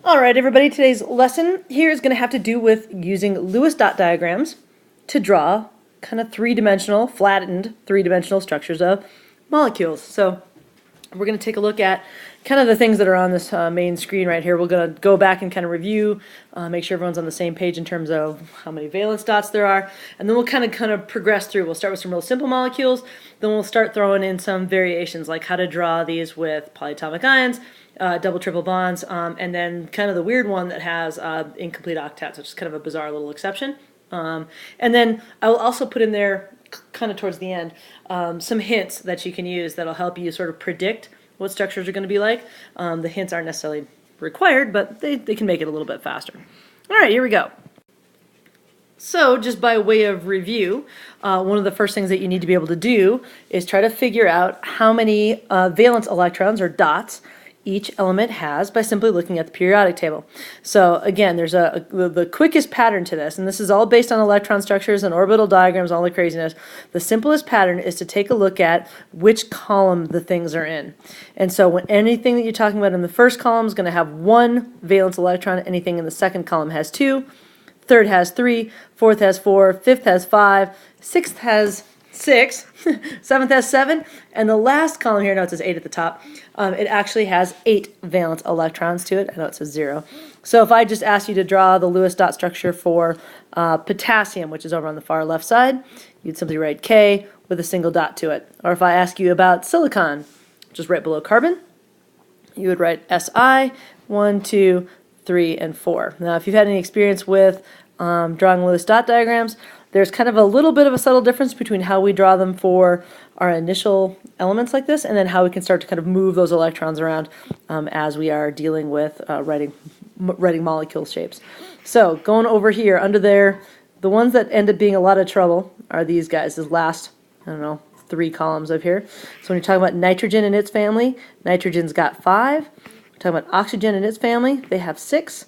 All right, everybody, today's lesson here is going to have to do with using Lewis dot diagrams to draw kind of three-dimensional, flattened three-dimensional structures of molecules. So we're going to take a look at kind of the things that are on this main screen right here. We're going to go back and kind of review, make sure everyone's on the same page in terms of how many valence dots there are, and then we'll kind of progress through. We'll start with some real simple molecules, then we'll start throwing in some variations like how to draw these with polyatomic ions, double, triple bonds, and then kind of the weird one that has incomplete octets, which is kind of a bizarre little exception. And then I will also put in there, kind of towards the end, some hints that you can use that'll help you sort of predict what structures are going to be like. The hints aren't necessarily required, but they can make it a little bit faster. All right, here we go. So just by way of review, one of the first things that you need to be able to do is try to figure out how many valence electrons or dots each element has by simply looking at the periodic table. So again, there's the quickest pattern to this, and this is all based on electron structures and orbital diagrams, all the craziness. The simplest pattern is to take a look at which column the things are in. And so when anything that you're talking about in the first column is going to have one valence electron, anything in the second column has two, third has three, fourth has four, fifth has five, sixth has six, seventh has seven, and the last column here, no, it says 8 at the top, it actually has 8 valence electrons to it. I know it says 0. So if I just ask you to draw the Lewis dot structure for potassium, which is over on the far left side, you'd simply write K with a single dot to it. Or if I ask you about silicon, which is right below carbon, you would write Si, 1, 2, 3, and 4. Now if you've had any experience with drawing Lewis dot diagrams, there's kind of a little bit of a subtle difference between how we draw them for our initial elements like this and then how we can start to kind of move those electrons around as we are dealing with writing molecule shapes. So going over here under there, the ones that end up being a lot of trouble are these guys, this last, I don't know, 3 columns up here. So when you're talking about nitrogen and its family, nitrogen's got 5. We're talking about oxygen and its family, they have 6,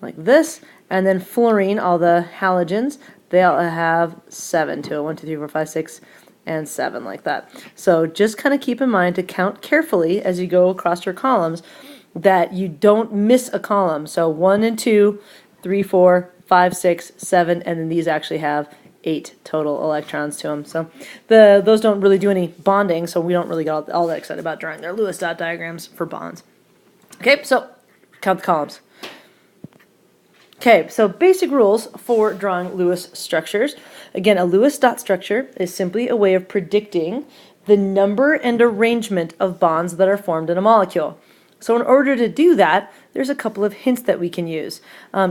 like this. And then fluorine, all the halogens, they all have 7 to it. 1, 2, 3, 4, 5, 6, and 7, like that. So just kind of keep in mind to count carefully as you go across your columns that you don't miss a column. So 1 and 2, 3, 4, 5, 6, 7, and then these actually have 8 total electrons to them. So those don't really do any bonding, so we don't really get all that excited about drawing their Lewis dot diagrams for bonds. Okay, so count the columns. Okay, so basic rules for drawing Lewis structures. Again, a Lewis dot structure is simply a way of predicting the number and arrangement of bonds that are formed in a molecule. So in order to do that, there's a couple of hints that we can use.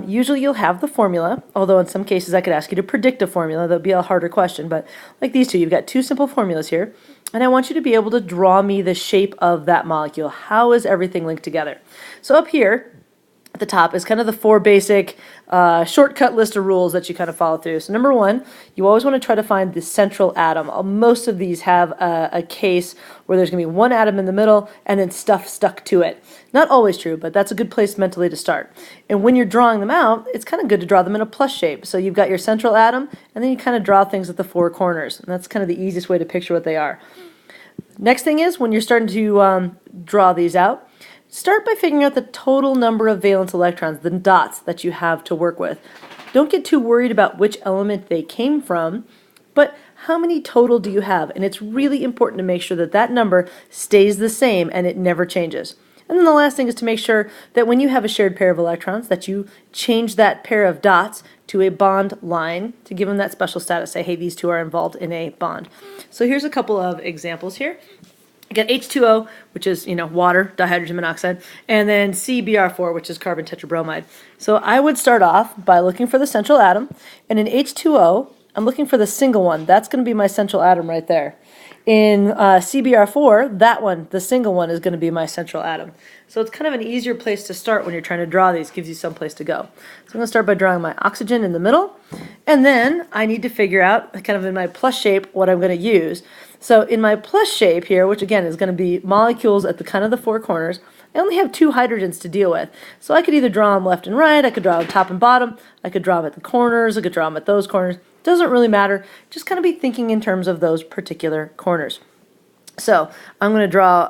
Usually you'll have the formula, although in some cases I could ask you to predict a formula. That would be a harder question, but like these two, you've got 2 simple formulas here, and I want you to be able to draw me the shape of that molecule. How is everything linked together? So up here, at the top is kind of the 4 basic shortcut list of rules that you kind of follow through. So number 1, you always want to try to find the central atom. Most of these have a case where there's going to be 1 atom in the middle and then stuff stuck to it. Not always true, but that's a good place mentally to start. And when you're drawing them out, it's kind of good to draw them in a plus shape. So you've got your central atom, and then you kind of draw things at the 4 corners. And that's kind of the easiest way to picture what they are. Next thing is, when you're starting to draw these out, start by figuring out the total number of valence electrons, the dots that you have to work with. Don't get too worried about which element they came from, but how many total do you have? And it's really important to make sure that that number stays the same and it never changes. And then the last thing is to make sure that when you have a shared pair of electrons, that you change that pair of dots to a bond line to give them that special status. Say, hey, these two are involved in a bond. So here's a couple of examples here. You got H2O, which is, water, dihydrogen monoxide, and then CBr4, which is carbon tetrabromide. So I would start off by looking for the central atom, and in H2O, I'm looking for the single one. That's going to be my central atom right there. In CBr4, that one, the single one, is going to be my central atom. So it's kind of an easier place to start when you're trying to draw these. Gives you some place to go. So I'm going to start by drawing my oxygen in the middle, and then I need to figure out, kind of in my plus shape, what I'm going to use. So in my plus shape here, which again is going to be molecules at the kind of the 4 corners, I only have 2 hydrogens to deal with. So I could either draw them left and right, I could draw them top and bottom, I could draw them at the corners, I could draw them at those corners. Doesn't really matter. Just kind of be thinking in terms of those particular corners. So I'm going to draw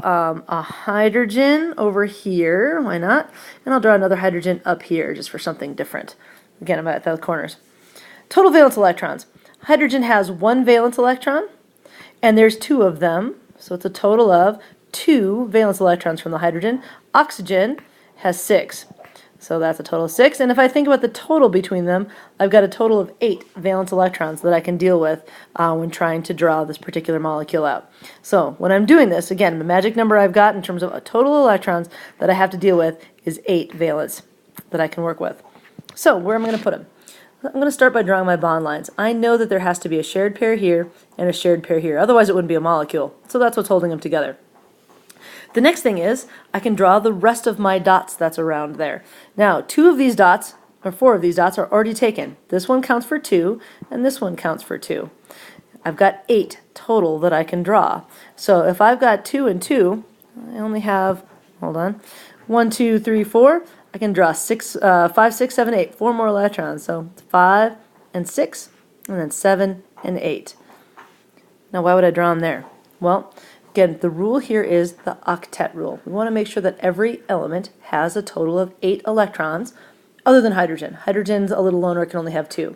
a hydrogen over here, why not? And I'll draw another hydrogen up here just for something different. Again, I'm at the corners. Total valence electrons. Hydrogen has 1 valence electron, and there's 2 of them, so it's a total of 2 valence electrons from the hydrogen. Oxygen has 6, so that's a total of 6. And if I think about the total between them, I've got a total of 8 valence electrons that I can deal with when trying to draw this particular molecule out. So when I'm doing this, again, the magic number I've got in terms of a total electrons that I have to deal with is 8 valence that I can work with. So where am I going to put them? I'm going to start by drawing my bond lines. I know that there has to be a shared pair here and a shared pair here. Otherwise it wouldn't be a molecule. So that's what's holding them together. The next thing is I can draw the rest of my dots that's around there. Now 2 of these dots, or 4 of these dots, are already taken. This one counts for 2 and this one counts for 2. I've got 8 total that I can draw. So if I've got 2 and 2, I only have, hold on, 1, 2, 3, 4. I can draw 5, 6, 7, 8, 4 more electrons. So 5 and 6, and then 7 and 8. Now why would I draw them there? Well, again, the rule here is the octet rule. We want to make sure that every element has a total of 8 electrons, other than hydrogen. Hydrogen's a little loner, it can only have 2.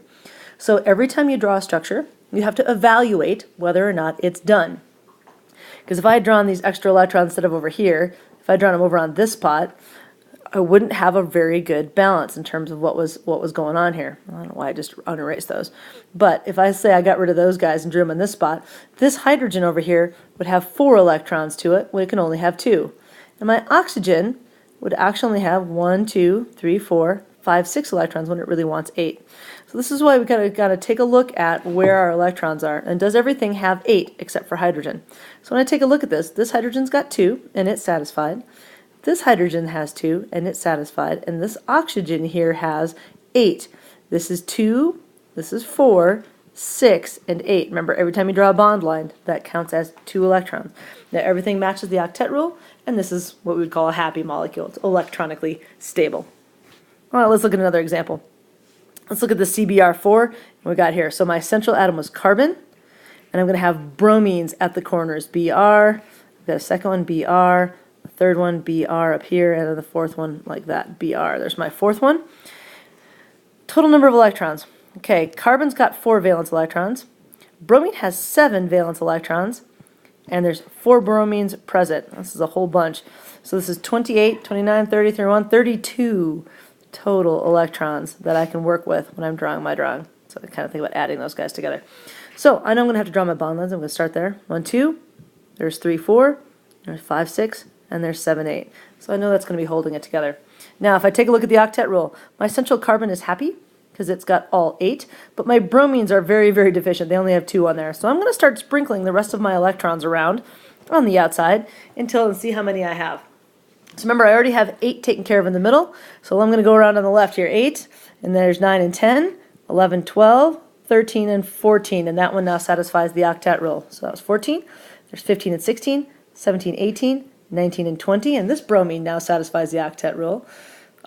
So every time you draw a structure, you have to evaluate whether or not it's done. Because if I had drawn these extra electrons instead of over here, if I had drawn them over on this spot, I wouldn't have a very good balance in terms of what was going on here. I don't know why I just unerased those. But if I say I got rid of those guys and drew them in this spot, this hydrogen over here would have 4 electrons to it when it can only have 2. And my oxygen would actually only have 1, 2, 3, 4, 5, 6 electrons when it really wants 8. So this is why we gotta take a look at where our electrons are. And does everything have 8 except for hydrogen? So when I take a look at this hydrogen's got 2 and it's satisfied. This hydrogen has 2 and it's satisfied, and this oxygen here has 8. This is 2, this is 4, 6, and 8. Remember, every time you draw a bond line, that counts as 2 electrons. Now everything matches the octet rule, and this is what we would call a happy molecule. It's electronically stable. All right, let's look at another example. Let's look at the CBr4 we got here. So my central atom was carbon, and I'm going to have bromines at the corners. Br, I've got a second one, Br, third one, Br up here, and then the fourth one like that, Br. There's my fourth one. Total number of electrons. Okay, carbon's got 4 valence electrons. Bromine has 7 valence electrons, and there's 4 bromines present. This is a whole bunch. So this is 28, 29, 30, 31, 32 total electrons that I can work with when I'm drawing my drawing. So I kind of think about adding those guys together. So I know I'm going to have to draw my bond lines. I'm going to start there. 1, 2, there's 3, 4, there's 5, 6, and there's 7, 8. So I know that's going to be holding it together. Now if I take a look at the octet rule, my central carbon is happy because it's got all 8, but my bromines are very, very deficient. They only have 2 on there. So I'm going to start sprinkling the rest of my electrons around on the outside until and see how many I have. So remember, I already have 8 taken care of in the middle, so I'm going to go around on the left here. 8, and there's 9 and 10, 11, 12, 13, and 14, and that one now satisfies the octet rule. So that was 14. There's 15 and 16, 17, 18, 19 and 20, and this bromine now satisfies the octet rule.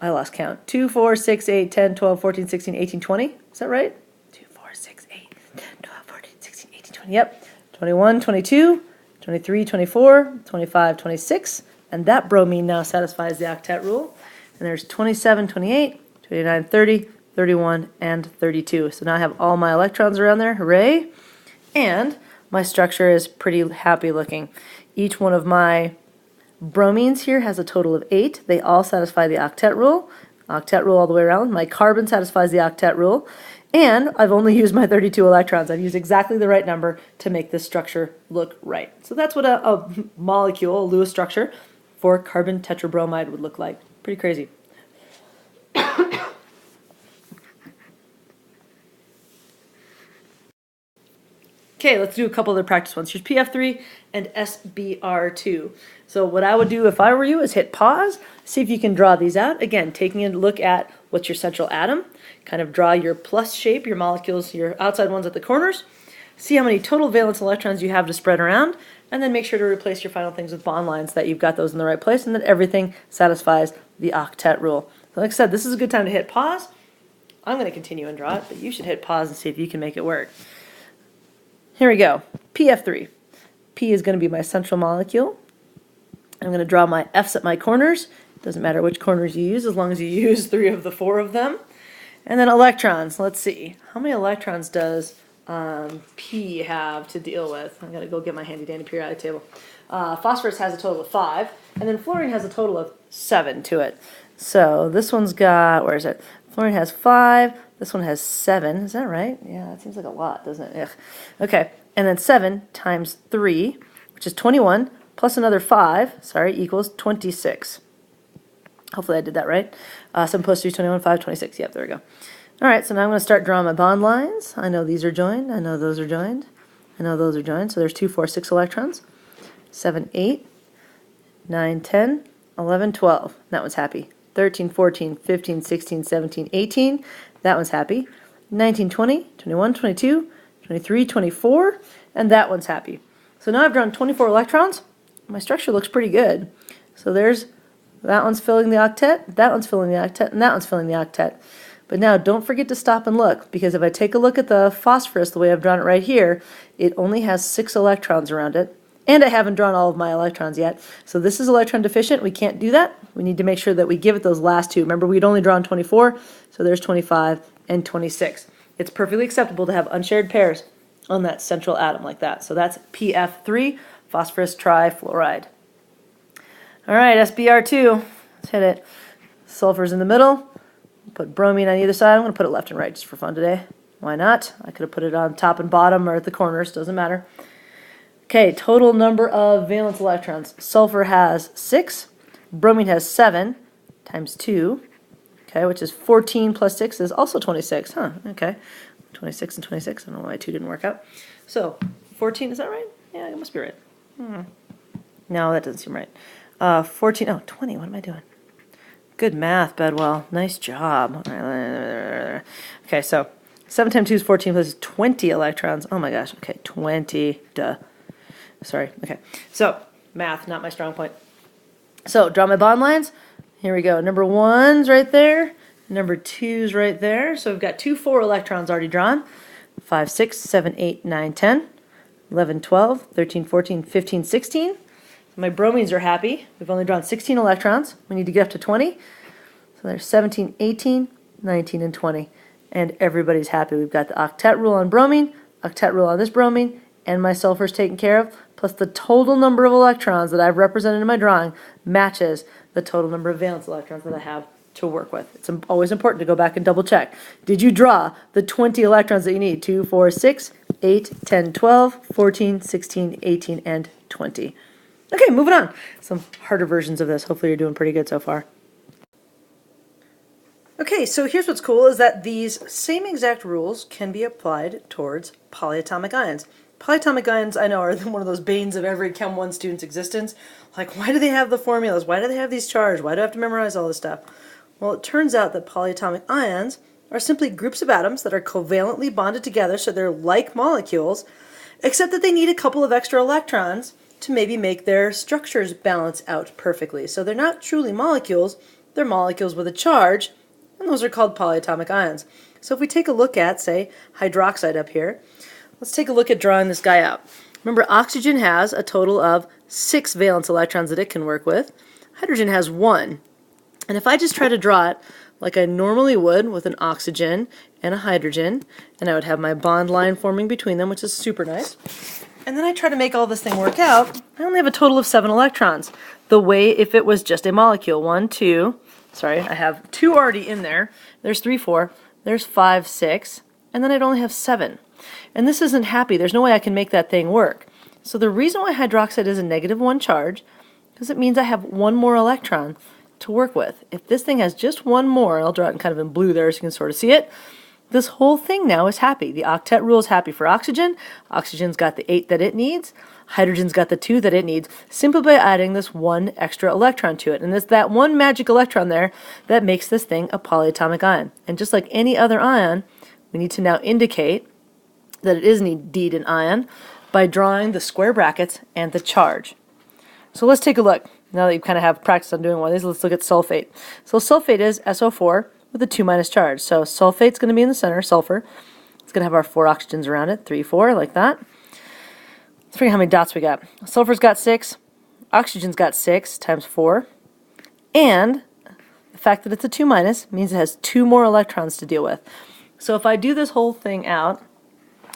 I lost count. 2, 4, 6, 8, 10, 12, 14, 16, 18, 20. Is that right? 2, 4, 6, 8, 10, 12, 14, 16, 18, 20. Yep. 21, 22, 23, 24, 25, 26, and that bromine now satisfies the octet rule. And there's 27, 28, 29, 30, 31, and 32. So now I have all my electrons around there. Hooray! And my structure is pretty happy looking. Each one of my bromines here has a total of 8. They all satisfy the octet rule. Octet rule all the way around. My carbon satisfies the octet rule. And I've only used my 32 electrons. I've used exactly the right number to make this structure look right. So that's what a molecule, a Lewis structure, for carbon tetrabromide would look like. Pretty crazy. Okay, let's do a couple other practice ones. Here's PF3 and SBR2. So what I would do if I were you is hit pause, see if you can draw these out. Again, taking a look at what's your central atom, kind of draw your plus shape, your molecules, your outside ones at the corners, see how many total valence electrons you have to spread around, and then make sure to replace your final things with bond lines that you've got those in the right place and that everything satisfies the octet rule. So like I said, this is a good time to hit pause. I'm going to continue and draw it, but you should hit pause and see if you can make it work. Here we go. PF3. P is going to be my central molecule. I'm going to draw my F's at my corners. Doesn't matter which corners you use as long as you use 3 of the 4 of them. And then electrons. Let's see. How many electrons does P have to deal with? I'm going to go get my handy dandy periodic table. Phosphorus has a total of 5, and then fluorine has a total of 7 to it. So this one's got, where is it? Fluorine has 5, this one has 7. Is that right? Yeah, that seems like a lot, doesn't it? Ugh. Okay, and then 7 times 3, which is 21, plus another 5, equals 26. Hopefully I did that right. 7 plus 3 is 21, 5, 26. Yep, there we go. All right, so now I'm going to start drawing my bond lines. I know these are joined. I know those are joined. I know those are joined. So there's 2, 4, 6 electrons. 7, 8, 9, 10, 11, 12. That one's happy. 13, 14, 15, 16, 17, 18. That one's happy. 19, 20, 21, 22, 23, 24. And that one's happy. So now I've drawn 24 electrons. My structure looks pretty good. So there's, that one's filling the octet, that one's filling the octet, and that one's filling the octet. But now don't forget to stop and look, because if I take a look at the phosphorus the way I've drawn it right here, it only has 6 electrons around it. And I haven't drawn all of my electrons yet. So this is electron deficient. We can't do that. We need to make sure that we give it those last 2. Remember, we'd only drawn 24, so there's 25 and 26. It's perfectly acceptable to have unshared pairs on that central atom like that. So that's PF3, phosphorus trifluoride. All right, SBr2. Let's hit it. Sulfur's in the middle. Put bromine on either side. I'm going to put it left and right just for fun today. Why not? I could have put it on top and bottom or at the corners. Doesn't matter. Okay, total number of valence electrons. Sulfur has 6. Bromine has 7 times 2. Okay, which is 14 plus 6 is also 26. Huh, okay. 26 and 26. I don't know why 2 didn't work out. So, 14, is that right? Yeah, it must be right. No, that doesn't seem right. 14, oh, 20. What am I doing? Good math, Bedwell. Nice job. Okay, so 7 times 2 is 14 plus 20 electrons. Oh my gosh. Okay, 20. Duh. Sorry. Okay. So, math, not my strong point. So, draw my bond lines. Here we go. Number 1's right there. Number 2's right there. So, we've got 2, 4 electrons already drawn. 5, 6, 7, 8, 9, 10, 11, 12, 13, 14, 15, 16. My bromines are happy. We've only drawn 16 electrons. We need to get up to 20. So there's 17, 18, 19, and 20. And everybody's happy. We've got the octet rule on bromine, octet rule on this bromine, and my sulfur's taken care of, plus the total number of electrons that I've represented in my drawing matches the total number of valence electrons that I have to work with. It's always important to go back and double check. Did you draw the 20 electrons that you need? 2, 4, 6, 8, 10, 12, 14, 16, 18, and 20. Okay, moving on. Some harder versions of this. Hopefully you're doing pretty good so far. Okay, so here's what's cool is that these same exact rules can be applied towards polyatomic ions. Polyatomic ions, I know, are one of those banes of every Chem 1 student's existence. Like, why do they have the formulas? Why do they have these charges? Why do I have to memorize all this stuff? Well, it turns out that polyatomic ions are simply groups of atoms that are covalently bonded together, so they're like molecules, except that they need a couple of extra electrons to maybe make their structures balance out perfectly. So they're not truly molecules, they're molecules with a charge, and those are called polyatomic ions. So if we take a look at, say, hydroxide up here, let's take a look at drawing this guy out. Remember, oxygen has a total of 6 valence electrons that it can work with. Hydrogen has 1. And if I just try to draw it like I normally would with an oxygen and a hydrogen, and I would have my bond line forming between them, which is super nice, and then I try to make all this thing work out, I only have a total of 7 electrons. The way if it was just a molecule. 1, 2, sorry, I have 2 already in there. There's 3, 4, there's 5, 6, and then I'd only have 7. And this isn't happy. There's no way I can make that thing work. So the reason why hydroxide is a -1 charge is it means I have 1 more electron to work with. If this thing has just 1 more, I'll draw it in kind of in blue there so you can sort of see it, this whole thing now is happy. The octet rule is happy for oxygen. Oxygen's got the 8 that it needs. Hydrogen's got the 2 that it needs, simply by adding this 1 extra electron to it. And it's that 1 magic electron there that makes this thing a polyatomic ion. And just like any other ion, we need to now indicate that it is indeed an ion by drawing the square brackets and the charge. So let's take a look. Now that you kind of have practice on doing one of these, let's look at sulfate. So sulfate is SO4 with a 2- charge. So sulfate's going to be in the center, sulfur. It's going to have our 4 oxygens around it, 3, 4, like that. Let's figure out how many dots we got. Sulfur's got 6, oxygen's got 6 times 4, and the fact that it's a 2- means it has 2 more electrons to deal with. So if I do this whole thing out,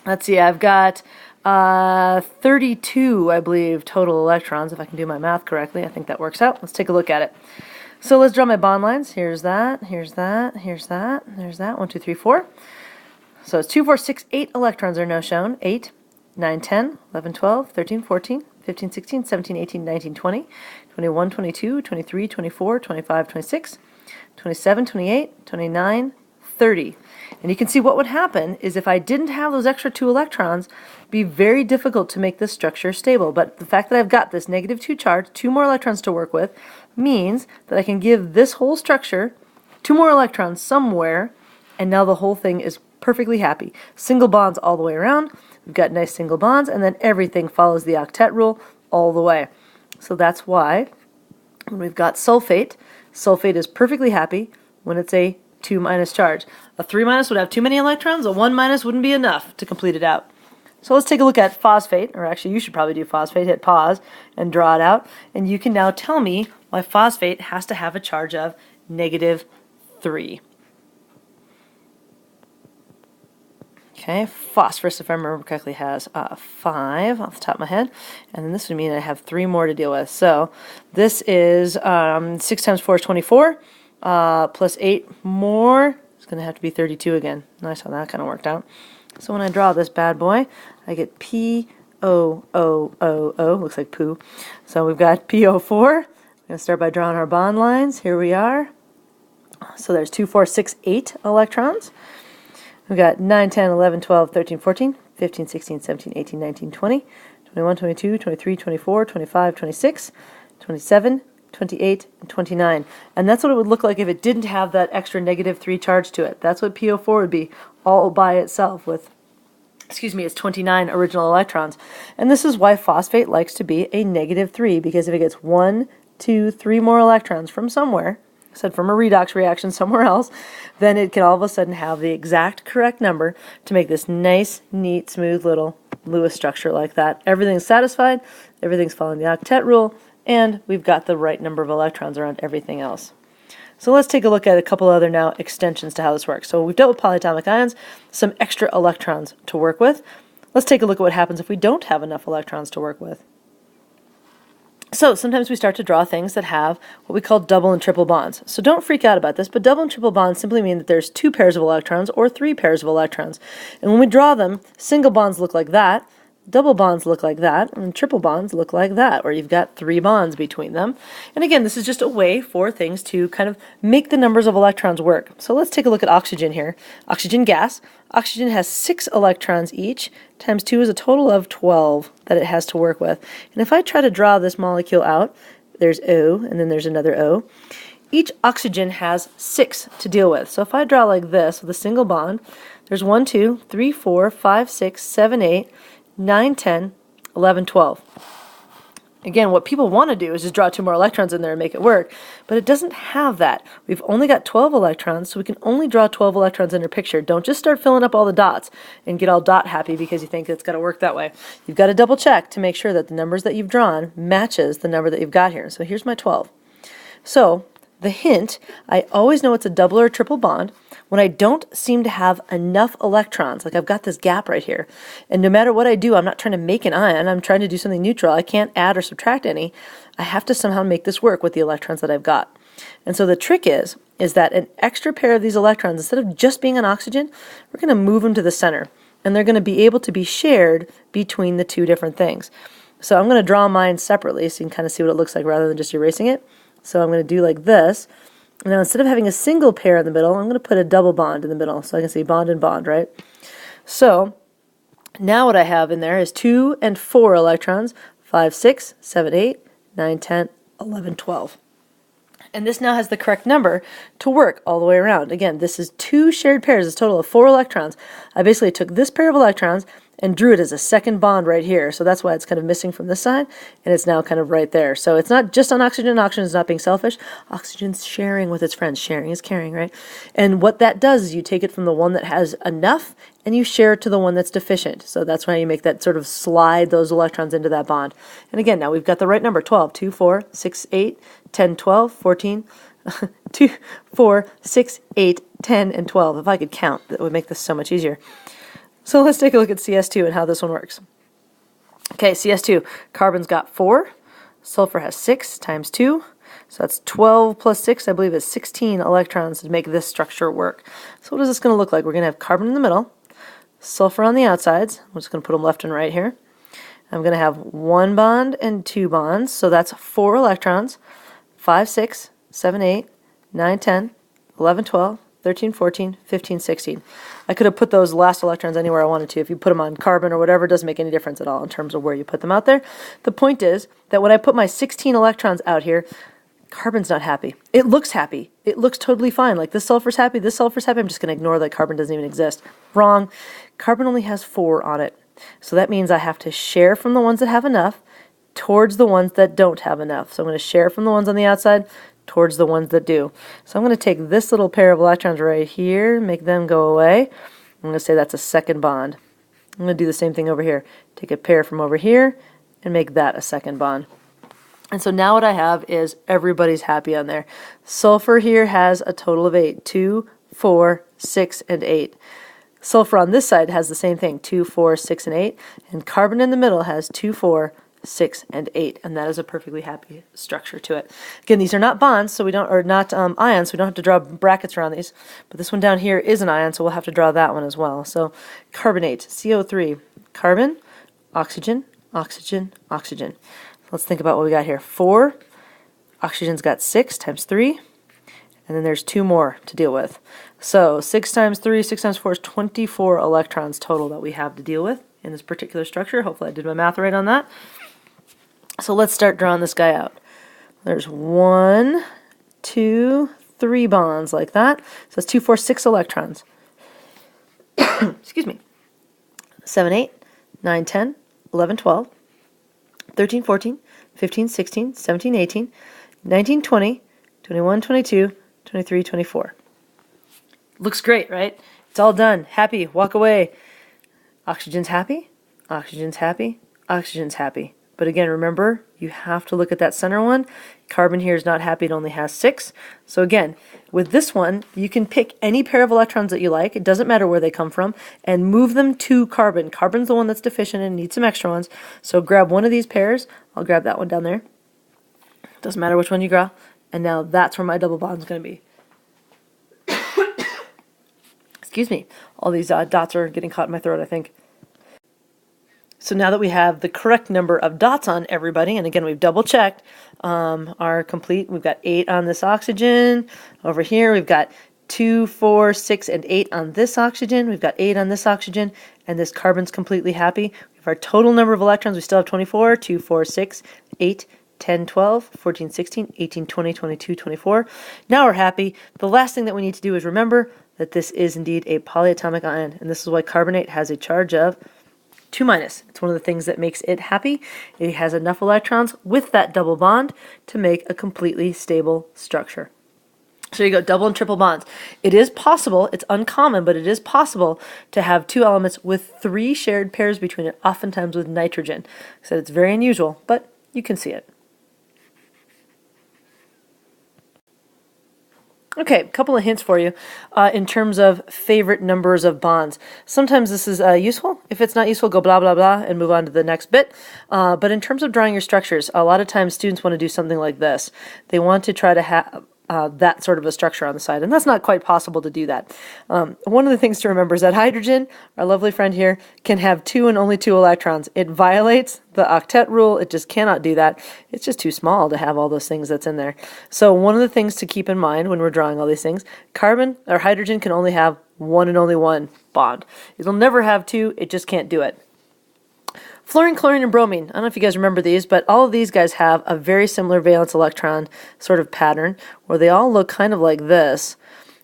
let's see, I've got 32, I believe, total electrons, if I can do my math correctly. I think that works out. Let's take a look at it. So let's draw my bond lines. Here's that, here's that, here's that, there's that. 1, 2, 3, 4. So it's 2, 4, 6, 8 electrons are now shown. 8, 9, 10, 11, 12, 13, 14, 15, 16, 17, 18, 19, 20, 21, 22, 23, 24, 25, 26, 27, 28, 29, 30. And you can see what would happen is if I didn't have those extra 2 electrons, it'd be very difficult to make this structure stable. But the fact that I've got this -2 charge, 2 more electrons to work with, means that I can give this whole structure 2 more electrons somewhere, and now the whole thing is perfectly happy. Single bonds all the way around. We've got nice single bonds, and then everything follows the octet rule all the way. So that's why when we've got sulfate, sulfate is perfectly happy when it's a 2- charge. A 3- would have too many electrons, a 1- wouldn't be enough to complete it out. So let's take a look at phosphate, or actually you should probably do phosphate, hit pause and draw it out, and you can now tell me why phosphate has to have a charge of -3. Okay, phosphorus, if I remember correctly, has 5 off the top of my head, and then this would mean I have 3 more to deal with. So this is 6 times 4 is 24, plus 8 more is going to have to be 32 again. Nice how that kind of worked out. So when I draw this bad boy, I get P-O-O-O-O, looks like poo. So we've got PO4. I'm going to start by drawing our bond lines. Here we are. So there's 2, 4, 6, 8 electrons. We've got 9, 10, 11, 12, 13, 14, 15, 16, 17, 18, 19, 20, 21, 22, 23, 24, 25, 26, 27, 28, and 29. And that's what it would look like if it didn't have that extra -3 charge to it. That's what PO4 would be all by itself with, it's 29 original electrons. And this is why phosphate likes to be a -3, because if it gets 1, 2, 3 more electrons from somewhere, said from a redox reaction somewhere else, then it can all of a sudden have the exact correct number to make this nice, neat, smooth little Lewis structure like that. Everything's satisfied, everything's following the octet rule, and we've got the right number of electrons around everything else. So let's take a look at a couple other now extensions to how this works. So we've dealt with polyatomic ions, some extra electrons to work with. Let's take a look at what happens if we don't have enough electrons to work with. So sometimes we start to draw things that have what we call double and triple bonds. So don't freak out about this, but double and triple bonds simply mean that there's 2 pairs of electrons or 3 pairs of electrons. And when we draw them, single bonds look like that, double bonds look like that, and triple bonds look like that, where you've got 3 bonds between them. And again, this is just a way for things to kind of make the numbers of electrons work. So let's take a look at oxygen here. Oxygen gas. Oxygen has 6 electrons each, times 2 is a total of 12 that it has to work with. And if I try to draw this molecule out, there's O, and then there's another O. Each oxygen has 6 to deal with. So if I draw like this with a single bond, there's 1, 2, 3, 4, 5, 6, 7, 8, 9, 10, 11, 12. Again, what people want to do is just draw 2 more electrons in there and make it work, but it doesn't have that. We've only got 12 electrons, so we can only draw 12 electrons in our picture. Don't just start filling up all the dots and get all dot happy because you think it's got to work that way. You've got to double check to make sure that the numbers that you've drawn matches the number that you've got here. So here's my 12. So the hint, I always know it's a double or a triple bond when I don't seem to have enough electrons. Like I've got this gap right here. And no matter what I do, I'm not trying to make an ion. I'm trying to do something neutral. I can't add or subtract any. I have to somehow make this work with the electrons that I've got. And so the trick is that an extra pair of these electrons, instead of just being on oxygen, we're going to move them to the center. And they're going to be able to be shared between the 2 different things. So I'm going to draw mine separately so you can kind of see what it looks like rather than just erasing it. So I'm going to do like this. Now instead of having a single pair in the middle, I'm going to put a double bond in the middle so I can see bond and bond, right? So now what I have in there is 2 and 4 electrons, 5, 6, 7, 8, 9, 10, 11, 12. And this now has the correct number to work all the way around. Again, this is 2 shared pairs, it's a total of 4 electrons. I basically took this pair of electrons and drew it as a second bond right here. So that's why it's kind of missing from this side, and it's now kind of right there. So it's not just on oxygen. Oxygen is not being selfish. Oxygen's sharing with its friends. Sharing is caring, right? And what that does is you take it from the one that has enough and you share it to the one that's deficient. So that's why you make that sort of slide those electrons into that bond. And again, now we've got the right number, 12, 2, 4, 6, 8, 10, 12, 14, 2, 4, 6, 8, 10, and 12. If I could count, that would make this so much easier. So let's take a look at CS2 and how this one works. Okay, CS2, carbon's got 4, sulfur has 6 times 2, so that's 12 plus 6, I believe is 16 electrons to make this structure work. So what is this going to look like? We're going to have carbon in the middle, sulfur on the outsides. I'm just going to put them left and right here. I'm going to have 1 bond and 2 bonds, so that's 4 electrons, 5, 6, 7, 8, 9, 10, 11, 12, 13, 14, 15, 16. I could have put those last electrons anywhere I wanted to. If you put them on carbon or whatever, it doesn't make any difference at all in terms of where you put them out there. The point is that when I put my 16 electrons out here, carbon's not happy. It looks happy. It looks totally fine. Like this sulfur's happy, this sulfur's happy. I'm just going to ignore that carbon doesn't even exist. Wrong. Carbon only has 4 on it. So that means I have to share from the ones that have enough towards the ones that don't have enough. So I'm going to share from the ones on the outside towards the ones that do. So I'm going to take this little pair of electrons right here, make them go away. I'm going to say that's a second bond. I'm going to do the same thing over here. Take a pair from over here and make that a second bond. And so now what I have is everybody's happy on there. Sulfur here has a total of 8. 2, 4, 6, and 8. Sulfur on this side has the same thing. 2, 4, 6, and 8. And carbon in the middle has 2, 4, 6, and 8, and that is a perfectly happy structure to it. Again, these are not bonds, so we don't, or not ions, so we don't have to draw brackets around these. But this one down here is an ion, so we'll have to draw that one as well. So carbonate, CO3, carbon, oxygen, oxygen, oxygen. Let's think about what we got here. 4, oxygen's got 6 times 3, and then there's 2 more to deal with. So 6 times 3, 6 times 4 is 24 electrons total that we have to deal with in this particular structure. Hopefully I did my math right on that. So let's start drawing this guy out. There's 1, 2, 3 bonds like that. So that's 2, 4, 6 electrons. Excuse me. 7, 8, 9, 10, 11, 12, 13, 14, 15, 16, 17, 18, 19, 20, 21, 22, 23, 24. Looks great, right? It's all done. Happy. Walk away. Oxygen's happy. Oxygen's happy. Oxygen's happy. But again, remember, you have to look at that center one. Carbon here is not happy. It only has 6. So again, with this one, you can pick any pair of electrons that you like. It doesn't matter where they come from. And move them to carbon. Carbon's the one that's deficient and needs some extra ones. So grab one of these pairs. I'll grab that one down there. Doesn't matter which one you grab. And now that's where my double bond is going to be. Excuse me. All these dots are getting caught in my throat, I think. So now that we have the correct number of dots on everybody, and again, we've double-checked our complete, we've got 8 on this oxygen. Over here, we've got 2, 4, 6, and 8 on this oxygen. We've got 8 on this oxygen, and this carbon's completely happy. We have our total number of electrons. We still have 24, 2, 4, 6, 8, 10, 12, 14, 16, 18, 20, 22, 24. Now we're happy. The last thing that we need to do is remember that this is indeed a polyatomic ion, and this is why carbonate has a charge of 2 minus. It's one of the things that makes it happy. It has enough electrons with that double bond to make a completely stable structure. So you go double and triple bonds. It is possible, it's uncommon, but it is possible to have 2 elements with 3 shared pairs between it, oftentimes with nitrogen. So it's very unusual, but you can see it. Okay, a couple of hints for you in terms of favorite numbers of bonds. Sometimes this is useful. If it's not useful, go blah, blah, blah, and move on to the next bit. But in terms of drawing your structures, a lot of times students want to do something like this. They want to try to have that sort of a structure on the side, and that's not quite possible to do that. One of the things to remember is that hydrogen, our lovely friend here, can have 2 and only 2 electrons. It violates the octet rule. It just cannot do that. It's just too small to have all those things that's in there. So one of the things to keep in mind when we're drawing all these things, carbon or hydrogen can only have 1 and only 1 bond. It'll never have 2. It just can't do it. Fluorine, chlorine, and bromine. I don't know if you guys remember these, but all of these guys have a very similar valence electron sort of pattern where they all look kind of like this.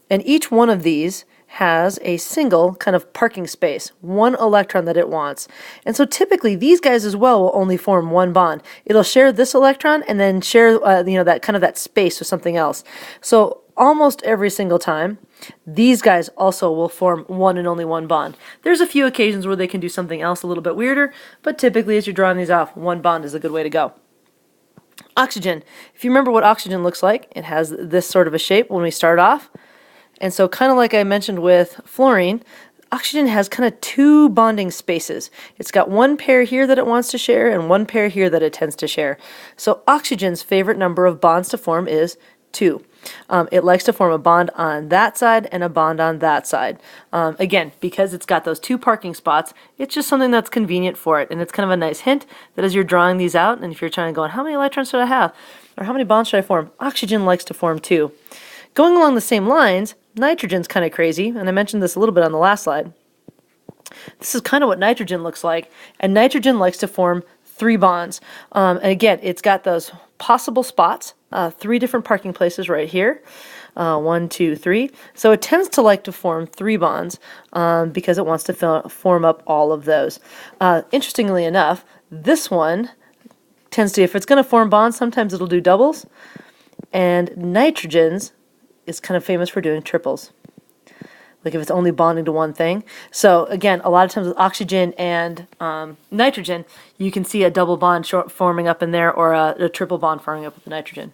And each one of these has a single kind of parking space, one electron that it wants. And so typically these guys as well will only form one bond. It'll share this electron and then share that kind of that space with something else. So almost every single time, these guys also will form one and only one bond. There's a few occasions where they can do something else a little bit weirder, but typically as you're drawing these off, one bond is a good way to go. Oxygen. If you remember what oxygen looks like, it has this sort of a shape when we start off. And so kind of like I mentioned with fluorine, oxygen has kind of two bonding spaces. It's got one pair here that it wants to share and one pair here that it tends to share. So oxygen's favorite number of bonds to form is 2. It likes to form a bond on that side and a bond on that side. Again, because it's got those two parking spots, it's just something that's convenient for it. And it's kind of a nice hint that as you're drawing these out, and if you're trying to go, how many electrons should I have? Or how many bonds should I form? Oxygen likes to form 2. Going along the same lines, nitrogen's kind of crazy, and I mentioned this a little bit on the last slide. This is kind of what nitrogen looks like, and nitrogen likes to form 3 bonds. And again, it's got those possible spots, 3 different parking places right here. 1, 2, 3. So it tends to like to form 3 bonds because it wants to form up all of those. Interestingly enough, this one tends to, if it's going to form bonds, sometimes it'll do doubles. And nitrogen's is kind of famous for doing triples. Like if it's only bonding to one thing. So again, a lot of times with oxygen and nitrogen, you can see a double bond forming up in there or a triple bond forming up with the nitrogen.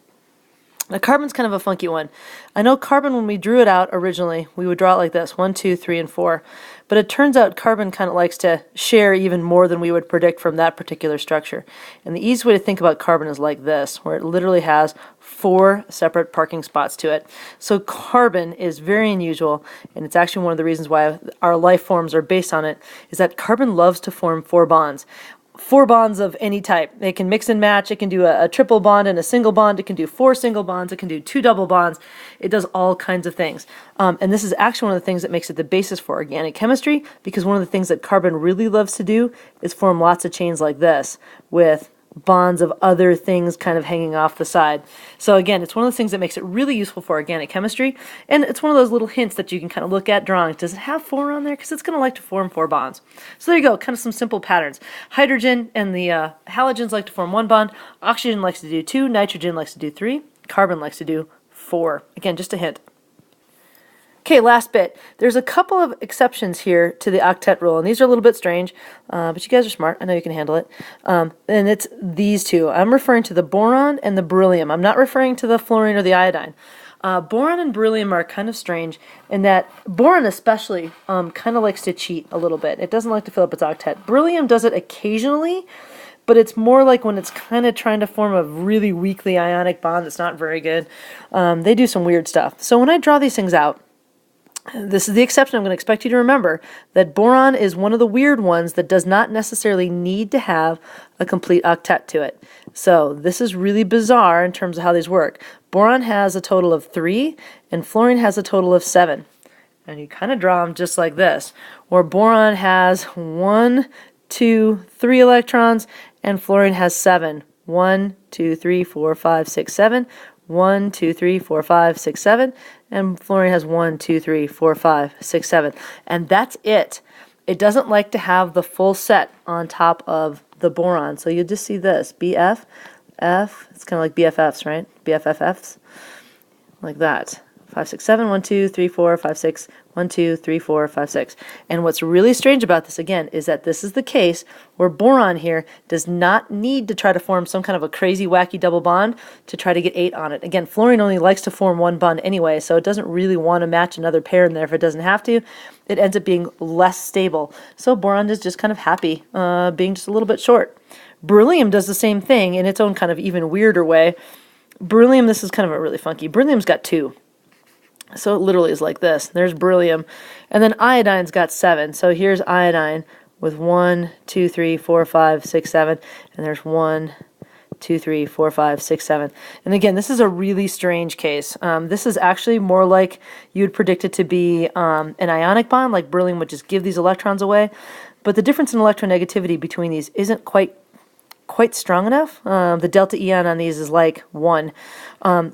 Now carbon's kind of a funky one. I know carbon, when we drew it out originally, we would draw it like this, 1, 2, 3, and 4. But it turns out carbon kind of likes to share even more than we would predict from that particular structure. And the easiest way to think about carbon is like this, where it literally has 4 separate parking spots to it. So carbon is very unusual, and it's actually one of the reasons why our life forms are based on it, is that carbon loves to form 4 bonds. 4 bonds of any type. It can mix and match. It can do a triple bond and a single bond. It can do 4 single bonds. It can do 2 double bonds. It does all kinds of things. And this is actually one of the things that makes it the basis for organic chemistry, because one of the things that carbon really loves to do is form lots of chains like this with bonds of other things kind of hanging off the side. So again, it's one of those things that makes it really useful for organic chemistry, and it's one of those little hints that you can kind of look at drawings. Does it have 4 on there? Because it's going to like to form 4 bonds. So there you go, kind of some simple patterns. Hydrogen and the halogens like to form 1 bond, oxygen likes to do 2, nitrogen likes to do 3, carbon likes to do 4. Again, just a hint. Okay, last bit. There's a couple of exceptions here to the octet rule, and these are a little bit strange, but you guys are smart. I know you can handle it. And it's these two. I'm referring to the boron and the beryllium. I'm not referring to the fluorine or the iodine. Boron and beryllium are kind of strange in that boron especially kind of likes to cheat a little bit. It doesn't like to fill up its octet. Beryllium does it occasionally, but it's more like when it's kind of trying to form a really weakly ionic bond that's not very good. They do some weird stuff. So when I draw these things out, this is the exception I'm going to expect you to remember, that boron is one of the weird ones that does not necessarily need to have a complete octet to it. So this is really bizarre in terms of how these work. Boron has a total of 3 and fluorine has a total of 7. And you kind of draw them just like this, where boron has 1, 2, 3 electrons and fluorine has 7. 1, 2, 3, 4, 5, 6, 7. 1, 2, 3, 4, 5, 6, 7, and fluorine has 1, 2, 3, 4, 5, 6, 7. And that's it. It doesn't like to have the full set on top of the boron. So you just see this, BF, F, it's kind of like BFFs, right? BFFs, like that. 5, 6, 7, 1, 2, 3, 4, 5, 6, 1, 2, 3, 4, 5, 6. And what's really strange about this, again, is that this is the case where boron here does not need to try to form some kind of a crazy, wacky double bond to try to get 8 on it. Again, fluorine only likes to form 1 bond anyway, so it doesn't really want to match another pair in there if it doesn't have to. It ends up being less stable. So boron is just kind of happy being just a little bit short. Beryllium does the same thing in its own kind of even weirder way. Beryllium, this is kind of a really funky. Beryllium's got 2. So it literally is like this. There's beryllium. And then iodine's got 7. So here's iodine with 1, 2, 3, 4, 5, 6, 7. And there's 1, 2, 3, 4, 5, 6, 7. And again, this is a really strange case. This is actually more like you'd predict it to be an ionic bond, like beryllium would just give these electrons away. But the difference in electronegativity between these isn't quite strong enough. The delta ion on these is like 1.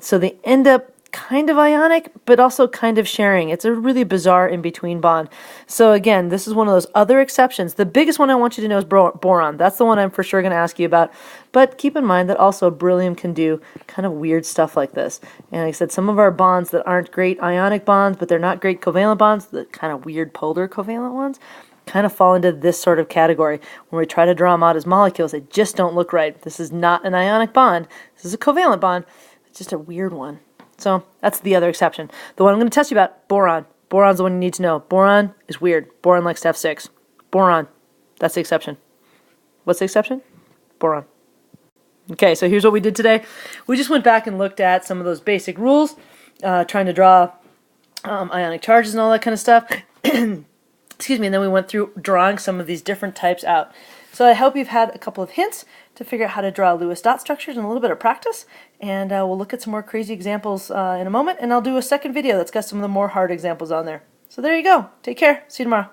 So they end up kind of ionic, but also kind of sharing. It's a really bizarre in-between bond. So again, this is one of those other exceptions. The biggest one I want you to know is boron. That's the one I'm for sure going to ask you about. But keep in mind that also beryllium can do kind of weird stuff like this. And like I said, some of our bonds that aren't great ionic bonds, but they're not great covalent bonds, the kind of weird polar covalent ones, kind of fall into this sort of category. When we try to draw them out as molecules, they just don't look right. This is not an ionic bond. This is a covalent bond. It's just a weird one. So that's the other exception. The one I'm going to test you about, boron. Boron's the one you need to know. Boron is weird. Boron likes to have 6. Boron. That's the exception. What's the exception? Boron. Okay, so here's what we did today. We just went back and looked at some of those basic rules, trying to draw ionic charges and all that kind of stuff. Excuse me, and then we went through drawing some of these different types out. So I hope you've had a couple of hints to figure out how to draw Lewis dot structures and a little bit of practice. And we'll look at some more crazy examples in a moment, and I'll do a second video that's got some of the more hard examples on there. So there you go. Take care. See you tomorrow.